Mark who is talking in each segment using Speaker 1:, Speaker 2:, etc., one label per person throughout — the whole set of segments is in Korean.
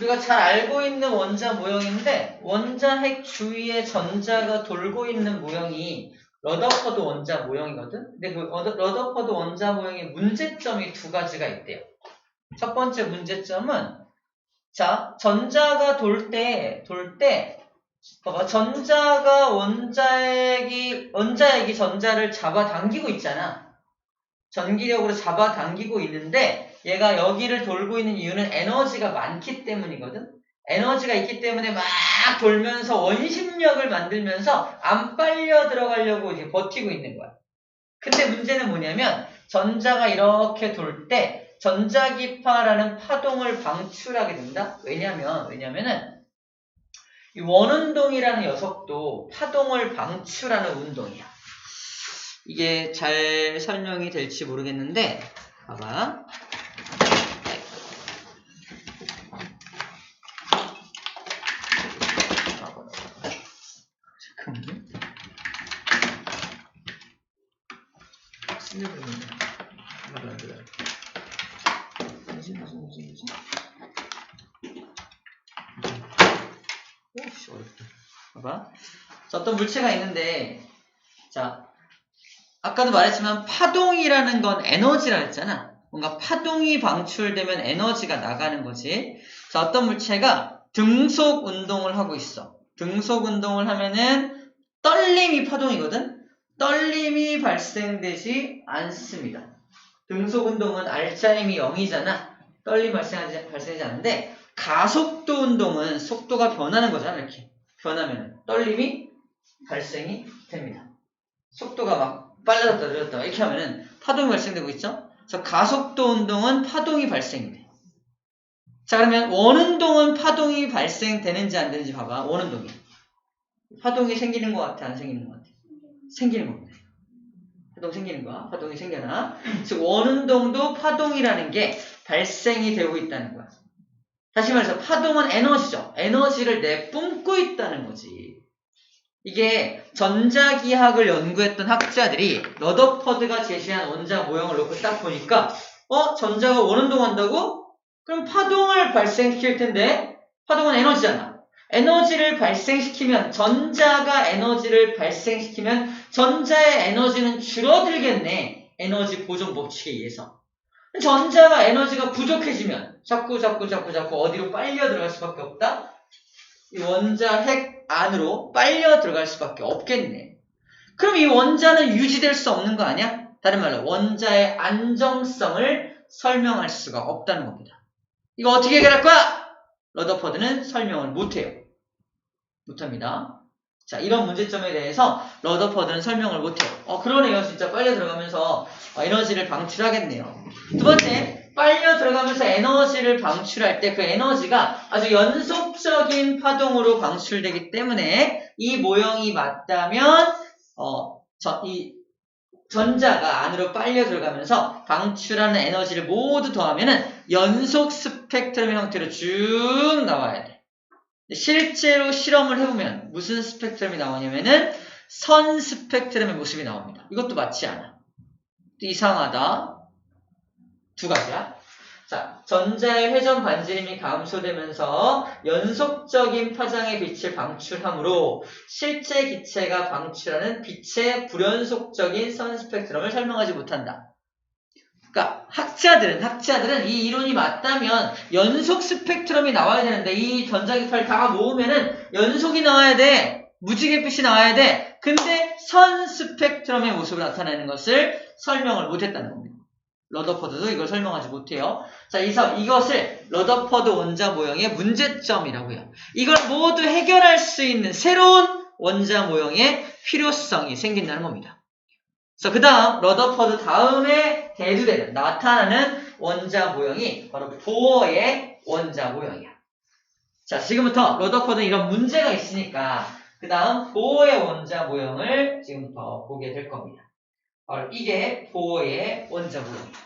Speaker 1: 우리가 잘 알고 있는 원자 모형인데 원자 핵 주위에 전자가 돌고 있는 모형이 러더퍼드 원자 모형이거든. 근데 그 러더퍼드 원자 모형의 문제점이 두 가지가 있대요. 첫 번째 문제점은 자, 전자가 돌 때 봐봐. 전자가 원자핵이 전자를 잡아당기고 있잖아. 전기력으로 잡아당기고 있는데 얘가 여기를 돌고 있는 이유는 에너지가 많기 때문이거든. 에너지가 있기 때문에 막 돌면서 원심력을 만들면서 안 빨려 들어가려고 이제 버티고 있는 거야. 근데 문제는 뭐냐면 전자가 이렇게 돌 때 전자기파라는 파동을 방출하게 된다. 왜냐면은 이 원운동이라는 녀석도 파동을 방출하는 운동이야. 이게 잘 설명이 될지 모르겠는데 봐봐. 잠깐만요. 무슨 오씨 어렵다. 봐봐. 자, 어떤 물체가 있는데 자 아까도 말했지만 파동이라는 건 에너지라 했잖아. 뭔가 파동이 방출되면 에너지가 나가는 거지. 자, 어떤 물체가 등속 운동을 하고 있어. 등속 운동을 하면은 떨림이 파동이거든. 떨림이 발생되지 않습니다. 등속 운동은 R자임이 0이잖아. 떨림 발생하지 않는데 가속도 운동은 속도가 변하는 거잖아. 이렇게 변하면 떨림이 발생이 됩니다. 속도가 막 빨라졌다 느렸다 이렇게 하면은 파동이 발생되고 있죠. 그래서 가속도 운동은 파동이 발생이 돼. 자, 그러면 원운동은 파동이 발생되는지 안 되는지 봐봐. 원운동이 파동이 생기는 것 같아, 안 생기는 것 같아? 생기는 것 같아. 파동 생기는 거야. 파동이 생겨나. 즉 원운동도 파동이라는 게 발생이 되고 있다는 거야. 다시 말해서 파동은 에너지죠. 에너지를 내뿜고 있다는 거지. 이게 전자기학을 연구했던 학자들이 러더퍼드가 제시한 원자 모형을 놓고 딱 보니까 전자가 원운동한다고? 그럼 파동을 발생시킬 텐데 파동은 에너지잖아. 에너지를 발생시키면 전자가 에너지를 발생시키면 전자의 에너지는 줄어들겠네. 에너지 보존 법칙에 의해서. 전자가 에너지가 부족해지면 자꾸 어디로 빨려 들어갈 수밖에 없다? 이 원자 핵 안으로 빨려 들어갈 수밖에 없겠네. 그럼 이 원자는 유지될 수 없는 거 아니야? 다른 말로 원자의 안정성을 설명할 수가 없다는 겁니다. 이거 어떻게 해결할 거야? 러더퍼드는 설명을 못해요. 못합니다. 자, 이런 문제점에 대해서 러더퍼드는 설명을 못해요. 그러네요. 진짜 빨려 들어가면서 에너지를 방출하겠네요. 두 번째, 빨려 들어가면서 에너지를 방출할 때 그 에너지가 아주 연속적인 파동으로 방출되기 때문에 이 모형이 맞다면 이 전자가 안으로 빨려 들어가면서 방출하는 에너지를 모두 더하면은 연속 스펙트럼의 형태로 쭉 나와야 돼. 실제로 실험을 해보면 무슨 스펙트럼이 나오냐면은 선 스펙트럼의 모습이 나옵니다. 이것도 맞지 않아. 이상하다. 두 가지야. 자, 전자의 회전 반지름이 감소되면서 연속적인 파장의 빛을 방출하므로 실제 기체가 방출하는 빛의 불연속적인 선 스펙트럼을 설명하지 못한다. 그러니까 학자들은 이 이론이 맞다면 연속 스펙트럼이 나와야 되는데 이 전자기파를 다 모으면은 연속이 나와야 돼. 무지갯빛이 나와야 돼. 근데 선 스펙트럼의 모습을 나타내는 것을 설명을 못했다는 겁니다. 러더퍼드도 이걸 설명하지 못해요. 자, 이것을 러더퍼드 원자 모형의 문제점이라고 해요. 이걸 모두 해결할 수 있는 새로운 원자 모형의 필요성이 생긴다는 겁니다. 그 다음 러더퍼드 다음에 대두되는 나타나는 원자 모형이 바로 보어의 원자 모형이야. 자, 지금부터 러더퍼드는 이런 문제가 있으니까 그 다음 보어의 원자 모형을 지금부터 보게 될 겁니다. 바로 이게 보어의 원자 모형이야.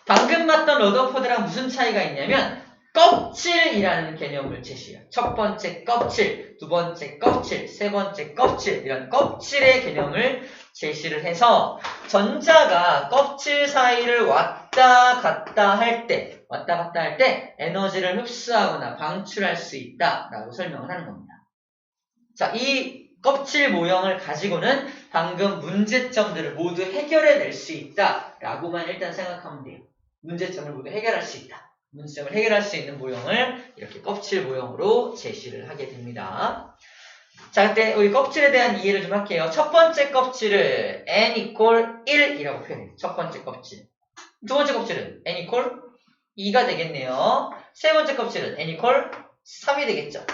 Speaker 1: 방금 봤던 러더퍼드랑 무슨 차이가 있냐면 껍질이라는 개념을 제시해요. 첫 번째 껍질, 두 번째 껍질, 세 번째 껍질, 이런 껍질의 개념을 제시를 해서 전자가 껍질 사이를 왔다 갔다 할 때 에너지를 흡수하거나 방출할 수 있다라고 설명을 하는 겁니다. 자, 이 껍질 모형을 가지고는 방금 문제점들을 모두 해결해낼 수 있다라고만 일단 생각하면 돼요. 문제점을 모두 해결할 수 있다. 문제점을 해결할 수 있는 모형을 이렇게 껍질 모형으로 제시를 하게 됩니다. 자, 그때 우리 껍질에 대한 이해를 좀 할게요. 첫 번째 껍질을 n equal 1이라고 표현해요. 첫 번째 껍질. 두 번째 껍질은 n equal 2가 되겠네요. 세 번째 껍질은 n equal 3이 되겠죠.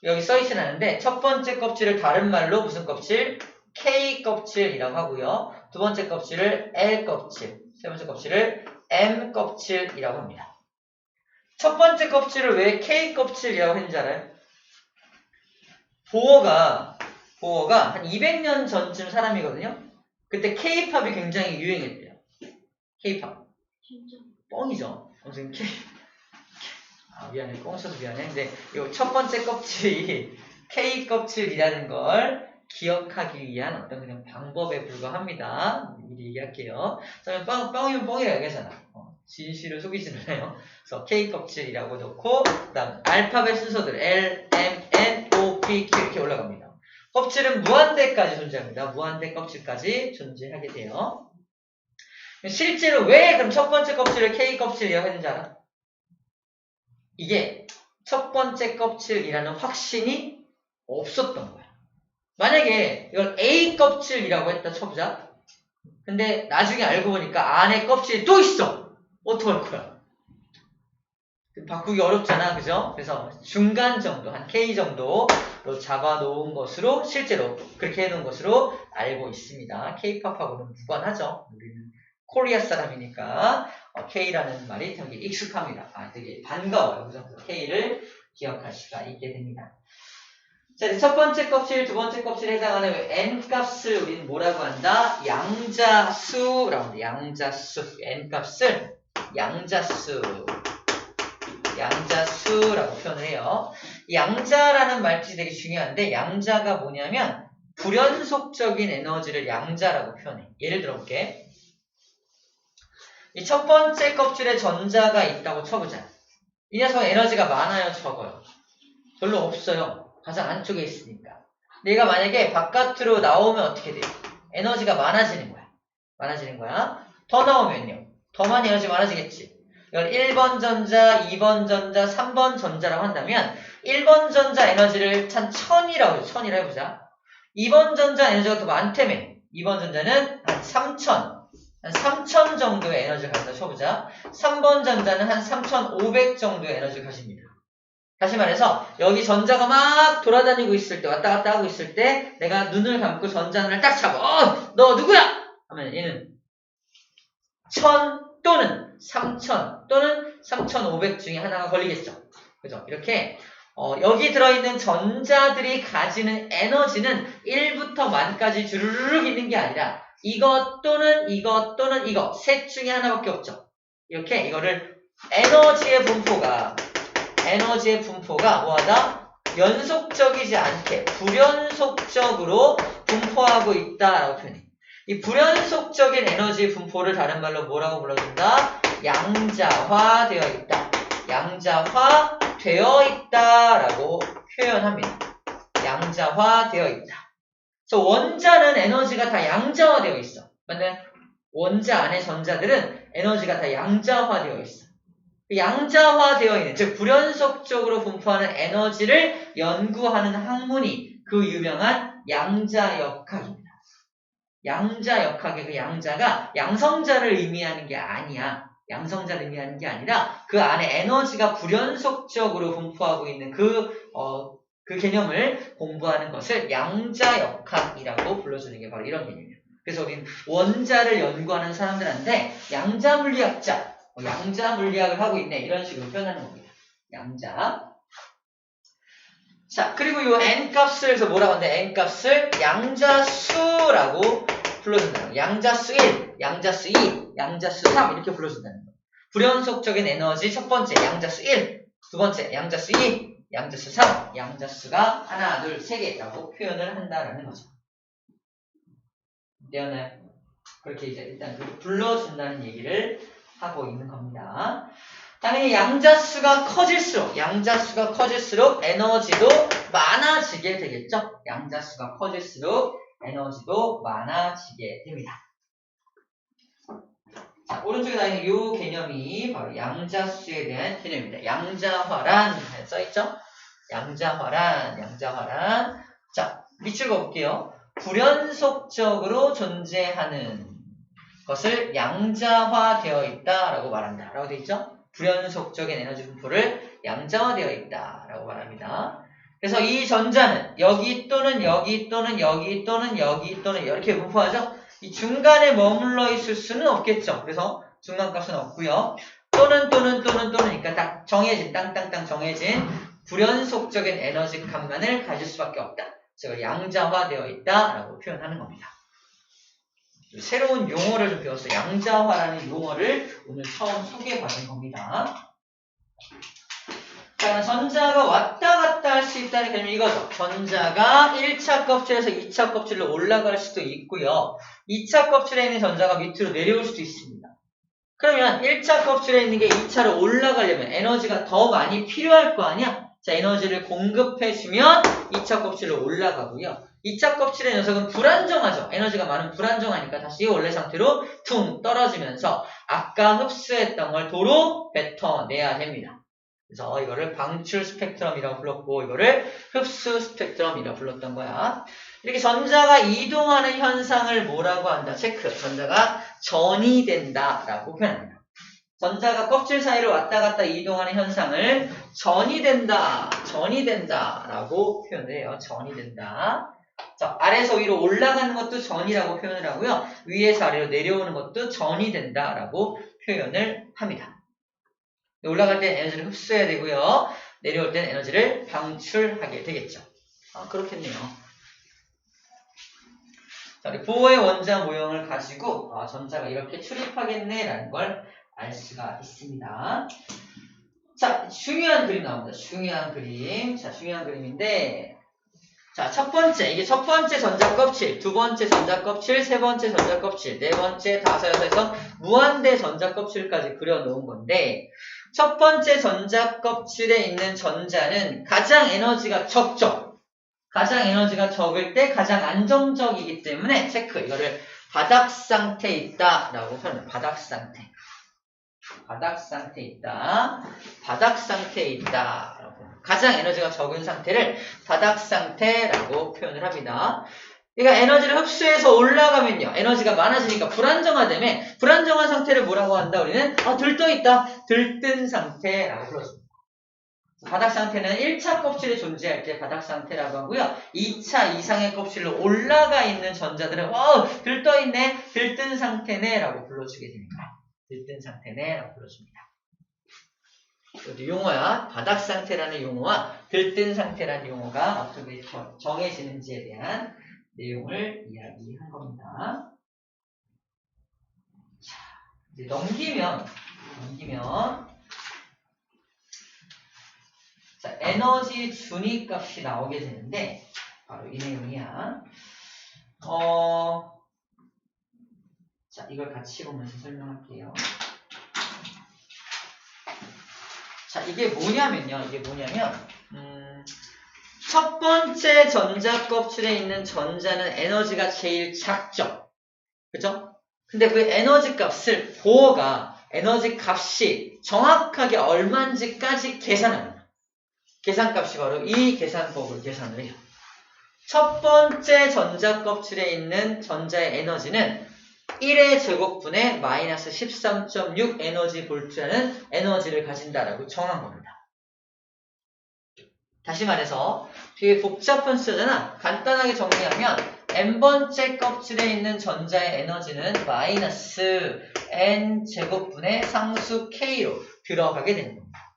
Speaker 1: 여기 써있진 않은데 첫 번째 껍질을 다른 말로 무슨 껍질? K 껍질이라고 하고요. 두 번째 껍질을 L 껍질, 세 번째 껍질을 M 껍질이라고 합니다. 첫 번째 껍질을 왜 K 껍질이라고 했는지 알아요? 보어가 한 200년 전쯤 사람이거든요. 그때 K-팝이 굉장히 유행했대요. K-팝.
Speaker 2: 진짜.
Speaker 1: 뻥이죠. 무슨 K. 미안해. 뻥 쳐서 미안해. 근데 이 첫 번째 껍질이 K 껍질이라는 걸 기억하기 위한 어떤 그냥 방법에 불과합니다. 미리 얘기할게요. 뻥이면 뻥이라 얘기하잖아. 진실을 속이지 않아요. 그래서 K 껍질이라고 넣고 그다음 알파벳 순서들 L, M, N, O, P, Q 이렇게 올라갑니다. 껍질은 무한대까지 존재합니다. 무한대 껍질까지 존재하게 돼요. 실제로 왜 그럼 첫 번째 껍질을 K 껍질이라고 했는지 알아? 이게 첫 번째 껍질이라는 확신이 없었던 거야. 만약에 이걸 A 껍질이라고 했다 쳐보자. 근데 나중에 알고 보니까 안에 껍질이 또 있어. 어떡할 거야? 바꾸기 어렵잖아. 그죠? 그래서 중간 정도, 한 K 정도로 잡아놓은 것으로 실제로 그렇게 해놓은 것으로 알고 있습니다. K-팝하고는 무관하죠. 우리는 코리아 사람이니까 K라는 말이 되게 익숙합니다. 되게 반가워요. 그래서 K를 기억할 수가 있게 됩니다. 자, 첫 번째 껍질, 두 번째 껍질에 해당하는 n 값을 우리는 뭐라고 한다? 양자수라고 합니다. 양자수. n 값을 양자수라고 표현을 해요. 양자라는 말뜻이 되게 중요한데 양자가 뭐냐면 불연속적인 에너지를 양자라고 표현해. 예를 들어 볼게. 이 첫 번째 껍질에 전자가 있다고 쳐보자. 이 녀석은 에너지가 많아요, 적어요? 별로 없어요. 가장 안쪽에 있으니까. 얘가 만약에 바깥으로 나오면 어떻게 돼요? 에너지가 많아지는 거야. 더 나오면요. 더 많이 에너지 많아지겠지. 이걸 1번 전자, 2번 전자, 3번 전자라고 한다면 1번 전자 에너지를 한 1000이라고 해보자. 2번 전자 에너지가 더 많다며. 2번 전자는 한 3000 정도의 에너지를 가진다 쳐보자. 3번 전자는 한 3500 정도의 에너지를 가집니다. 다시 말해서 여기 전자가 막 돌아다니고 있을 때 왔다 갔다 하고 있을 때 내가 눈을 감고 전자를 딱 잡아 너 누구야? 하면 얘는 1000 또는 3000 또는 3500 중에 하나가 걸리겠죠. 그죠? 이렇게 여기 들어있는 전자들이 가지는 에너지는 1부터 만까지 주르륵 있는 게 아니라 이것 또는 이것 또는 이거 셋 중에 하나밖에 없죠. 이렇게 이거를 에너지의 분포가 뭐하다? 연속적이지 않게 불연속적으로 분포하고 있다라고 표현해. 이 불연속적인 에너지 분포를 다른 말로 뭐라고 불러준다? 양자화되어 있다. 양자화되어 있다라고 표현합니다. 양자화되어 있다. 그래서 원자는 에너지가 다 양자화되어 있어. 근데 원자 안의 전자들은 에너지가 다 양자화되어 있어. 양자화되어 있는, 즉 불연속적으로 분포하는 에너지를 연구하는 학문이 그 유명한 양자역학입니다. 양자역학의 그 양자가 양성자를 의미하는 게 아니야. 양성자를 의미하는 게 아니라 그 안에 에너지가 불연속적으로 분포하고 있는 그 개념을 공부하는 것을 양자역학이라고 불러주는 게 바로 이런 개념이에요. 그래서 우리는 원자를 연구하는 사람들한테 양자물리학자, 양자물리학을 하고 있네 이런 식으로 표현하는 겁니다. 양자. 자, 그리고 이 n값을 그래서 뭐라고 하는데 n값을 양자수라고 불러준다는 거예요. 양자수 1, 양자수 2, 양자수 3 이렇게 불러준다는 거예요. 불연속적인 에너지 첫 번째 양자수 1 두 번째, 양자수 2, 양자수 3, 양자수가 하나, 둘, 세 개라고 표현을 한다라는 거죠. 되었나요? 그렇게 이제 일단 불러준다는 얘기를 하고 있는 겁니다. 당연히 양자수가 커질수록 에너지도 많아지게 되겠죠? 양자수가 커질수록 에너지도 많아지게 됩니다. 자, 오른쪽에 나 있는 이 개념이 바로 양자수에 대한 개념입니다. 양자화란 써있죠? 양자화란. 자, 밑줄 그어볼게요. 불연속적으로 존재하는 것을 양자화되어 있다라고 말한다. 라고 되어 있죠? 불연속적인 에너지 분포를 양자화되어 있다라고 말합니다. 그래서 이 전자는 여기 또는 여기 또는 여기 또는 여기 또는 이렇게 분포하죠? 이 중간에 머물러 있을 수는 없겠죠. 그래서 중간값은 없고요. 또는 그러니까 딱 정해진 땅땅땅 정해진 불연속적인 에너지 값만을 가질 수밖에 없다. 즉 양자화되어 있다라고 표현하는 겁니다. 새로운 용어를 좀 배웠어요. 양자화라는 용어를 오늘 처음 소개받은 겁니다. 자, 전자가 왔다 갔다 할 수 있다는 개념이 이거죠. 전자가 1차 껍질에서 2차 껍질로 올라갈 수도 있고요. 2차 껍질에 있는 전자가 밑으로 내려올 수도 있습니다. 그러면 1차 껍질에 있는 게 2차로 올라가려면 에너지가 더 많이 필요할 거 아니야? 자, 에너지를 공급해주면 2차 껍질로 올라가고요. 2차 껍질의 녀석은 불안정하죠. 에너지가 많은 불안정하니까 다시 원래 상태로 퉁 떨어지면서 아까 흡수했던 걸 도로 뱉어내야 됩니다. 그래서 이거를 방출 스펙트럼이라고 불렀고 이거를 흡수 스펙트럼이라고 불렀던 거야. 이렇게 전자가 이동하는 현상을 뭐라고 한다? 체크. 전자가 전이 된다라고 표현합니다. 전자가 껍질 사이로 왔다 갔다 이동하는 현상을 전이 된다라고 표현을 해요. 전이 된다. 자, 아래에서 위로 올라가는 것도 전이라고 표현을 하고요. 위에서 아래로 내려오는 것도 전이 된다라고 표현을 합니다. 올라갈 땐 에너지를 흡수해야 되고요. 내려올 땐 에너지를 방출하게 되겠죠. 그렇겠네요. 자, 우리 보어의 원자 모형을 가지고 전자가 이렇게 출입하겠네 라는 걸 알 수가 있습니다. 자, 중요한 그림 나옵니다. 중요한 그림인데 자, 이게 첫 번째 전자 껍질, 두 번째 전자 껍질, 세 번째 전자 껍질, 네 번째, 다섯, 여섯에서 무한대 전자 껍질까지 그려놓은 건데 첫 번째 전자 껍질에 있는 전자는 가장 에너지가 적죠. 가장 에너지가 적을 때 가장 안정적이기 때문에 체크. 이거를 바닥 상태에 있다라고 표현합니다. 바닥 상태에 있다. 가장 에너지가 적은 상태를 바닥 상태라고 표현을 합니다. 그러니까 에너지를 흡수해서 올라가면요. 에너지가 많아지니까 불안정하다며 불안정한 상태를 뭐라고 한다? 우리는 들떠있다. 들뜬 상태라고 불러줍니다. 바닥 상태는 1차 껍질에 존재할 때 바닥 상태라고 하고요. 2차 이상의 껍질로 올라가 있는 전자들은 들떠있네. 들뜬 상태네 라고 불러주게 됩니다. 들뜬 상태네 라고 불러줍니다. 용어야. 바닥 상태라는 용어와 들뜬 상태라는 용어가 어떻게 정해지는지에 대한 내용을 이야기한 겁니다. 자, 이제 넘기면 자, 에너지 준위 값이 나오게 되는데 바로 이 내용이야. 자, 이걸 같이 보면서 설명할게요. 자, 이게 뭐냐면 첫 번째 전자 껍질에 있는 전자는 에너지가 제일 작죠. 그죠? 근데 그 에너지 값을 보어가 에너지 값이 정확하게 얼마인지까지 계산합니다. 계산값이 바로 이 계산법으로 계산을 해요. 첫 번째 전자 껍질에 있는 전자의 에너지는 1의 제곱분의 마이너스 13.6 에너지 볼트라는 에너지를 가진다라고 정한 겁니다. 다시 말해서 되게 복잡한 숫자잖아. 간단하게 정리하면 n번째 껍질에 있는 전자의 에너지는 마이너스 n 제곱분의 상수 k로 들어가게 되는 겁니다.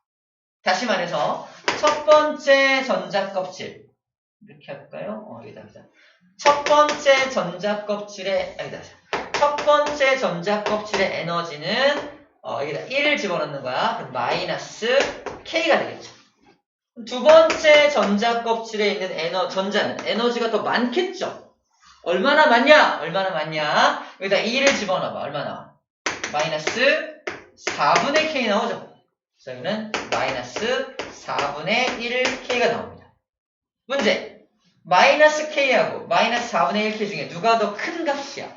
Speaker 1: 다시 말해서 첫 번째 전자 껍질 이렇게 할까요? 여기다. 첫 번째 전자 껍질의 에너지는 여기다 1을 집어넣는 거야. 그럼 마이너스 K가 되겠죠. 두 번째 전자 껍질에 있는 전자는 에너지가 더 많겠죠. 얼마나 많냐? 여기다 2를 집어넣어봐. 얼마 나와? 마이너스 4분의 K 나오죠. 그래서 여기는 마이너스 4분의 1K가 나옵니다. 문제. 마이너스 K하고 마이너스 4분의 1K 중에 누가 더 큰 값이야?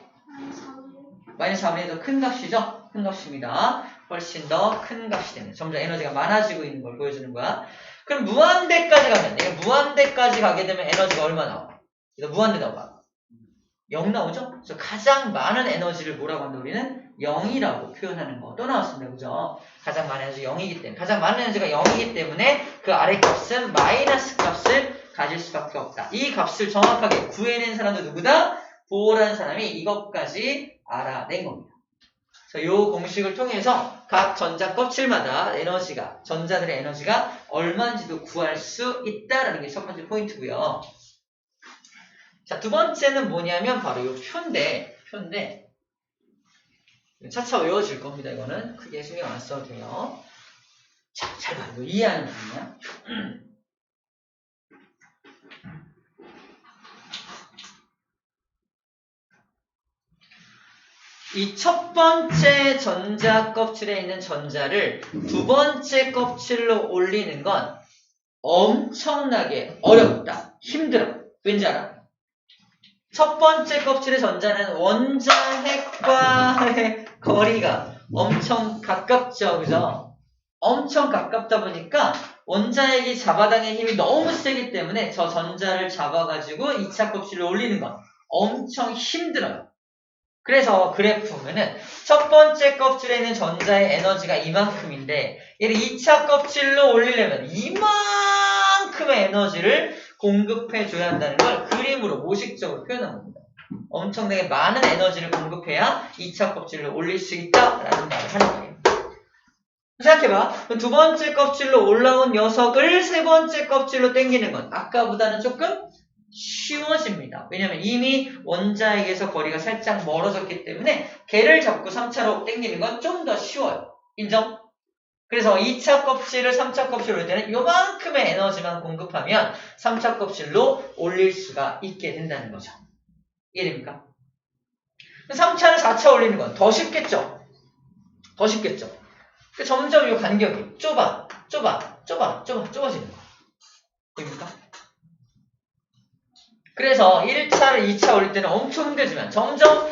Speaker 1: 마이너스 4분의 1이 더 큰 값이죠? 큰 값입니다. 훨씬 더 큰 값이 됩니다. 점점 에너지가 많아지고 있는 걸 보여주는 거야. 그럼 무한대까지 가면, 내가 무한대까지 가게 되면 에너지가 얼마 나와? 이거 무한대 넣어봐. 0 나오죠? 그래서 가장 많은 에너지를 뭐라고 한다? 우리는 0이라고 표현하는 거. 또 나왔습니다. 그죠? 가장 많은 에너지가 0이기 때문에. 가장 많은 에너지가 0이기 때문에 그 아래 값은 마이너스 값을 가질 수밖에 없다. 이 값을 정확하게 구해낸 사람도 누구다? 보호라는 사람이 이것까지 알아낸 겁니다. 그래서 이 공식을 통해서 각 전자 껍질마다 전자들의 에너지가 얼마인지도 구할 수 있다라는 게 첫 번째 포인트고요. 자, 두 번째는 뭐냐면 바로 이 표인데 차차 외워질 겁니다. 이거는 크게 신경 안 써도 돼요. 자, 잘 봐. 이거 이해하는 부분이야. 이 첫 번째 전자 껍질에 있는 전자를 두 번째 껍질로 올리는 건 엄청나게 어렵다. 힘들어. 왠지 알아? 첫 번째 껍질의 전자는 원자핵과의 거리가 엄청 가깝죠. 그죠? 엄청 가깝다 보니까 원자핵이 잡아당기는 힘이 너무 세기 때문에 저 전자를 잡아가지고 2차 껍질을 올리는 건 엄청 힘들어요. 그래서 그래프 보면은 첫 번째 껍질에 있는 전자의 에너지가 이만큼인데 얘를 2차 껍질로 올리려면 이만큼의 에너지를 공급해줘야 한다는 걸 그림으로 모식적으로 표현한 겁니다. 엄청나게 많은 에너지를 공급해야 2차 껍질을 올릴 수 있다라는 말을 하는 거예요. 생각해봐. 두 번째 껍질로 올라온 녀석을 세 번째 껍질로 당기는 건 아까보다는 조금 쉬워집니다. 왜냐면 이미 원자핵에서 거리가 살짝 멀어졌기 때문에 걔를 잡고 3차로 당기는 건 좀 더 쉬워요. 인정? 그래서 2차 껍질을 3차 껍질로 올 때는 요만큼의 에너지만 공급하면 3차 껍질로 올릴 수가 있게 된다는 거죠. 이해됩니까? 3차는 4차 올리는 건 더 쉽겠죠? 더 쉽겠죠? 점점 이 간격이 좁아지는 거. 보입니까? 그래서 1차를 2차 올릴 때는 엄청 힘들지만 점점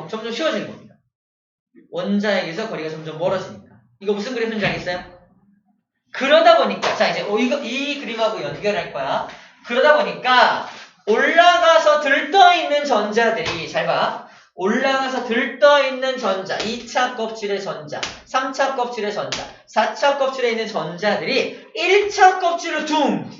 Speaker 1: 점점 쉬워지는 겁니다. 원자핵에서 거리가 점점 멀어지니까. 이거 무슨 그래프인지 알겠어요? 그러다 보니까, 자, 이제 이 그림하고 연결할 거야. 그러다 보니까 올라가서 들떠있는 전자들이, 잘 봐. 올라가서 들떠있는 전자, 2차 껍질의 전자, 3차 껍질의 전자, 4차 껍질에 있는 전자들이 1차 껍질로 퉁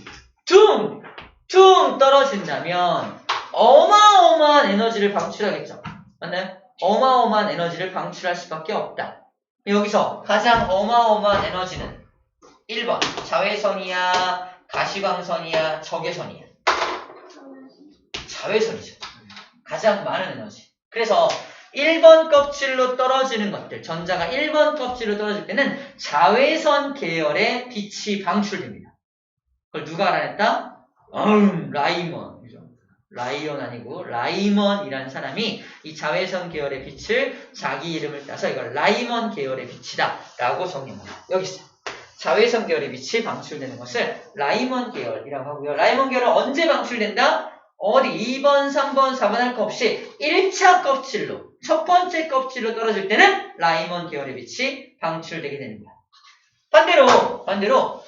Speaker 1: 떨어진다면 어마어마한 에너지를 방출하겠죠. 맞나요? 어마어마한 에너지를 방출할 수밖에 없다. 여기서 가장 어마어마한 에너지는 1번 자외선이야, 가시광선이야, 적외선이야. 자외선이죠. 가장 많은 에너지. 그래서 1번 껍질로 떨어지는 것들, 전자가 1번 껍질로 떨어질 때는 자외선 계열의 빛이 방출됩니다. 그걸 누가 알아냈다? 라이먼. 라이언 아니고 라이먼이라는 사람이 이 자외선 계열의 빛을 자기 이름을 따서 이걸 라이먼 계열의 빛이다 라고 정리합니다. 여기 있어요. 자외선 계열의 빛이 방출되는 것을 라이먼 계열이라고 하고요. 라이먼 계열은 언제 방출된다? 어디 2번, 3번, 4번 할 거 없이 1차 껍질로, 첫 번째 껍질로 떨어질 때는 라이먼 계열의 빛이 방출되게 되는 거야. 반대로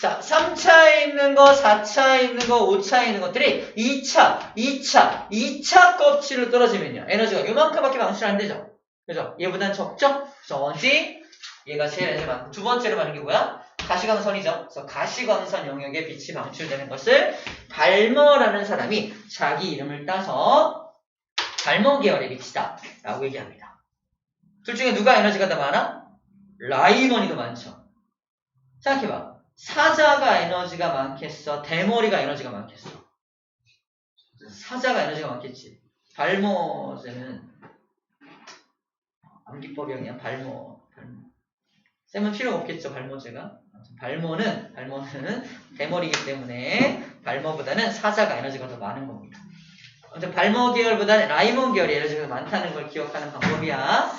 Speaker 1: 자, 3차에 있는 거, 4차에 있는 거, 5차에 있는 것들이 2차 껍질로 떨어지면요. 에너지가 요만큼밖에 방출 안 되죠. 그죠? 얘보단 적죠? 그래서 어디? 얘가 제일 에너지 많고. 두 번째로 많은 게 뭐야? 가시광선이죠. 그래서 가시광선 영역에 빛이 방출되는 것을 발머라는 사람이 자기 이름을 따서 발머 계열의 빛이다. 라고 얘기합니다. 둘 중에 누가 에너지가 더 많아? 라이먼이 더 많죠. 생각해봐. 사자가 에너지가 많겠어? 대머리가 에너지가 많겠어? 사자가 에너지가 많겠지. 발머제는 암기법이 발모. 쌤은 필요 없겠죠, 발모제가. 발모는 대머리이기 때문에 발모보다는 사자가 에너지가 더 많은 겁니다. 아무튼 발모 계열보다는 라이몬 계열이 에너지가 많다는 걸 기억하는 방법이야.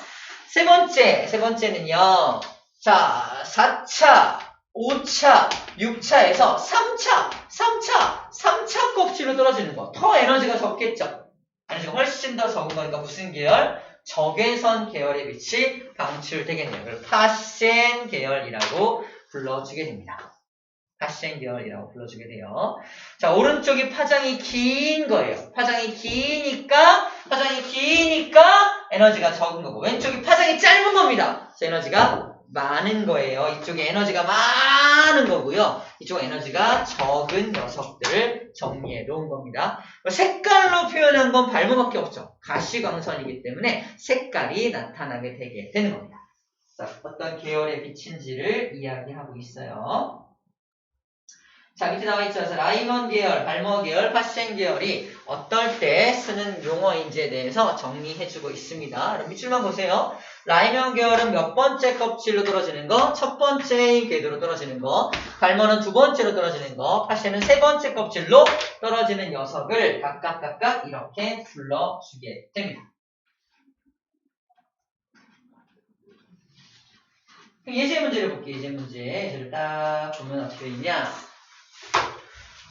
Speaker 1: 세 번째는요. 자, 4차, 5차, 6차에서 3차 껍질로 떨어지는 거. 더 에너지가 적겠죠. 에너지가 훨씬 더 적은 거니까 무슨 계열? 적외선 계열의 빛이 방출되겠네요. 그래서 파센 계열이라고 불러주게 됩니다. 파센 계열이라고 불러주게 돼요. 자, 오른쪽이 파장이 긴 거예요. 파장이 기니까 에너지가 적은 거고, 왼쪽이 파장이 짧은 겁니다. 그래서 에너지가 많은 거예요. 이쪽에 에너지가 많은 거고요. 이쪽은 에너지가 적은 녀석들을 정리해 놓은 겁니다. 색깔로 표현한 건 발모밖에 없죠. 가시광선이기 때문에 색깔이 나타나게 되게 되는 겁니다. 자, 어떤 계열의 빛인지를 이야기하고 있어요. 자, 밑에 나와 있죠. 그래서 라이먼 계열, 발모 계열, 파센 계열이 어떨 때 쓰는 용어인지에 대해서 정리해주고 있습니다. 그럼 밑줄만 보세요. 라이먼 계열은 몇 번째 껍질로 떨어지는 거? 첫 번째 궤도로 떨어지는 거. 발모는 두 번째로 떨어지는 거. 파센은 세 번째 껍질로 떨어지는 녀석을 각각 이렇게 불러주게 됩니다. 예제 문제를 볼게요. 예제 문제. 예제를 딱 보면 어떻게 있냐.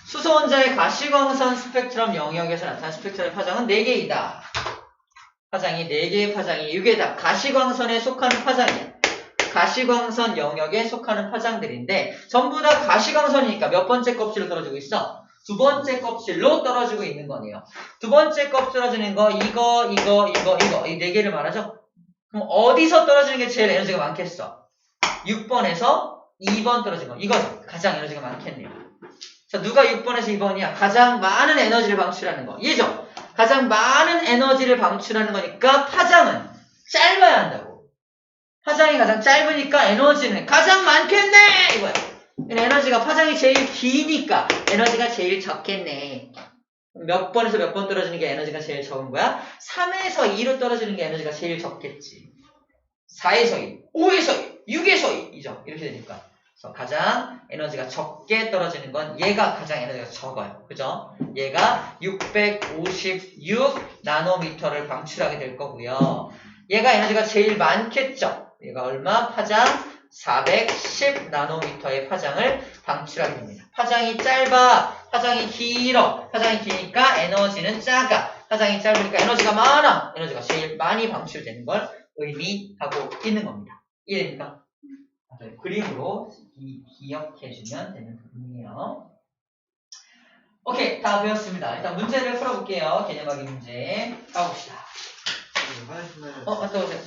Speaker 1: 수소원자의 가시광선 스펙트럼 영역에서 나타난 스펙트럼의 파장은 4개이다. 파장이 4개의 파장이 6개다. 가시광선에 속하는 파장이야. 가시광선 영역에 속하는 파장들인데 전부 다 가시광선이니까 몇 번째 껍질로 떨어지고 있어? 두 번째 껍질로 떨어지고 있는 거네요. 두 번째 껍질 떨어지는 거 이거 이 4개를 말하죠? 그럼 어디서 떨어지는 게 제일 에너지가 많겠어? 6번에서 2번 떨어진 거. 이거죠. 가장 에너지가 많겠네요. 자, 누가 6번에서 2번이야? 가장 많은 에너지를 방출하는 거. 이해죠? 가장 많은 에너지를 방출하는 거니까 파장은 짧아야 한다고. 파장이 가장 짧으니까 에너지는 가장 많겠네! 이거야. 에너지가 파장이 제일 기니까 에너지가 제일 적겠네. 몇 번에서 몇 번 떨어지는 게 에너지가 제일 적은 거야? 3에서 2로 떨어지는 게 에너지가 제일 적겠지. 4에서 2, 5에서 2, 6에서 2. 이죠? 이렇게 되니까. 그래서 가장 에너지가 적게 떨어지는 건 얘가 가장 에너지가 적어요. 그죠? 얘가 656 나노미터를 방출하게 될 거고요. 얘가 에너지가 제일 많겠죠? 얘가 얼마? 파장 410 나노미터의 파장을 방출하게 됩니다. 파장이 짧아, 파장이 길어. 파장이 기니까 에너지는 작아. 파장이 짧으니까 에너지가 많아. 에너지가 제일 많이 방출되는 걸 의미하고 있는 겁니다. 이해됩니까? 그림으로 기억해주면 되는 부분이에요. 오케이, 다 배웠습니다. 일단 문제를 풀어볼게요. 개념하기 문제 가봅시다. 맞다 오세요.